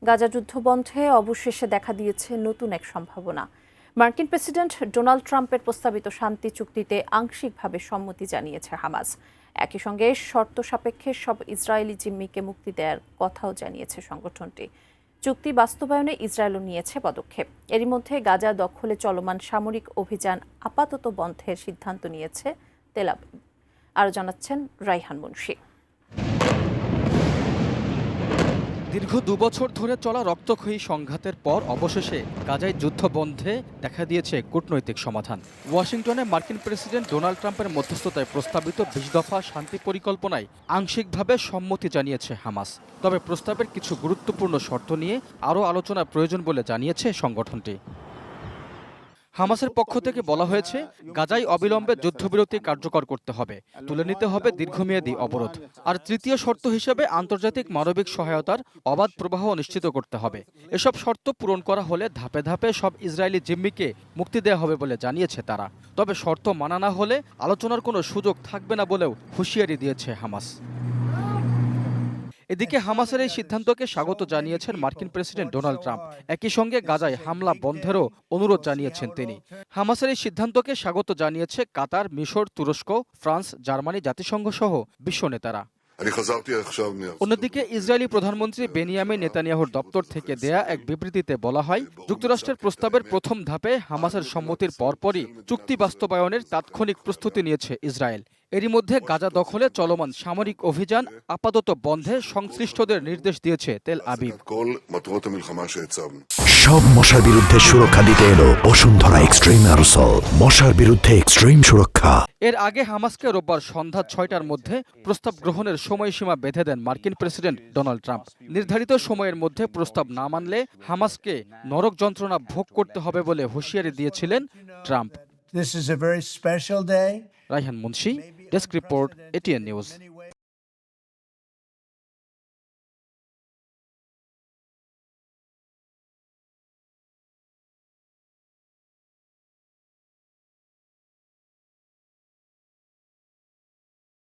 গাজা যুদ্ধ বন্ধে অবশেষে দেখা দিয়েছে নতুন এক সম্ভাবনা। মার্কিন প্রেসিডেন্ট ডোনাল্ড ট্রাম্পের প্রস্তাবিত শান্তি চুক্তিতে আংশিকভাবে সম্মতি জানিয়েছে হামাস। একই সঙ্গে শর্ত সাপেক্ষে সব ইসরায়েলি জিম্মিকে মুক্তি দেওয়ার কথাও জানিয়েছে সংগঠনটি। চুক্তি বাস্তবায়নে ইসরায়েলও নিয়েছে পদক্ষেপ। এরই মধ্যে গাজা দখলে চলমান সামরিক অভিযান আপাতত বন্ধের সিদ্ধান্ত নিয়েছে তেল আবিব। আরও জানাচ্ছেন রাইহান মুন্সি। দীর্ঘ 2 বছর ধরে চলা রক্তক্ষয়ী সংঘাতের পর অবশেষে গাজায় যুদ্ধ বন্ধে দেখা দিয়েছে কূটনৈতিক সমাধান। ওয়াশিংটনে মার্কিন প্রেসিডেন্ট ডোনাল্ড ট্রাম্পের মধ্যস্থতায় প্রস্তাবিত 20 দফা শান্তি পরিকল্পনায় আংশিকভাবে সম্মতি জানিয়েছে হামাস। তবে প্রস্তাবের কিছু গুরুত্বপূর্ণ শর্ত নিয়ে আরও আলোচনা প্রয়োজন বলে জানিয়েছে সংগঠনটি। হামাসের পক্ষ থেকে বলা হয়েছে, গাজায় অবিলম্বে যুদ্ধবিরতি কার্যকর করতে হবে, তুলে নিতে হবে দীর্ঘমেয়াদী অবরোধ। আর তৃতীয় শর্ত হিসেবে আন্তর্জাতিক মানবিক সহায়তার অবাধ প্রবাহ নিশ্চিত করতে হবে। এসব শর্ত পূরণ করা হলে ধাপে ধাপে সব ইসরায়েলি জিম্মিকে মুক্তি দেওয়া হবে বলে জানিয়েছে তারা। তবে শর্ত মানা না হলে আলোচনার কোনো সুযোগ থাকবে না বলেও হুঁশিয়ারি দিয়েছে হামাস। এদিকে হামাসের এই সিদ্ধান্তকে স্বাগত জানিয়েছেন মার্কিন প্রেসিডেন্ট ডোনাল্ড ট্রাম্প। একই সঙ্গে গাজায় হামলা বন্ধেরও অনুরোধ জানিয়েছেন তিনি। হামাসের এই সিদ্ধান্তকে স্বাগত জানিয়েছে কাতার, মিশর, তুরস্ক, ফ্রান্স, জার্মানি, জাতিসংঘ সহ বিশ্ব নেতারা। অন্যদিকে ইসরায়েলি প্রধানমন্ত্রী বেনিয়ামিন নেতানিয়াহুর দপ্তর থেকে দেয়া এক বিবৃতিতে বলা হয়, যুক্তরাষ্ট্রের প্রস্তাবের প্রথম ধাপে হামাসের সম্মতির পরপরই চুক্তি বাস্তবায়নের তাৎক্ষণিক প্রস্তুতি নিয়েছে ইসরায়েল। এরই মধ্যে গাজা দখলে চলমান সামরিক অভিযান আপাতত বন্ধে সংশ্লিষ্টদের নির্দেশ দিয়েছে তেল আবিব। সব মশার বিরুদ্ধে সুরক্ষা দিতে এলো বসুন্ধরা এক্সট্রিম অ্যারোসল, মশার বিরুদ্ধে এক্সট্রিম সুরক্ষা। এর আগে হামাসকে রোববার সন্ধ্যা 6টার মধ্যে প্রস্তাব গ্রহণের সময়সীমা বেঁধে দেন মার্কিন প্রেসিডেন্ট ডোনাল্ড ট্রাম্প। নির্ধারিত সময়ের মধ্যে প্রস্তাব না মানলে হামাসকে নরক যন্ত্রণা ভোগ করতে হবে বলে হুঁশিয়ারি দিয়েছিলেন Trump. This is a very special day. Raihan Munshi, desk report, ATN news.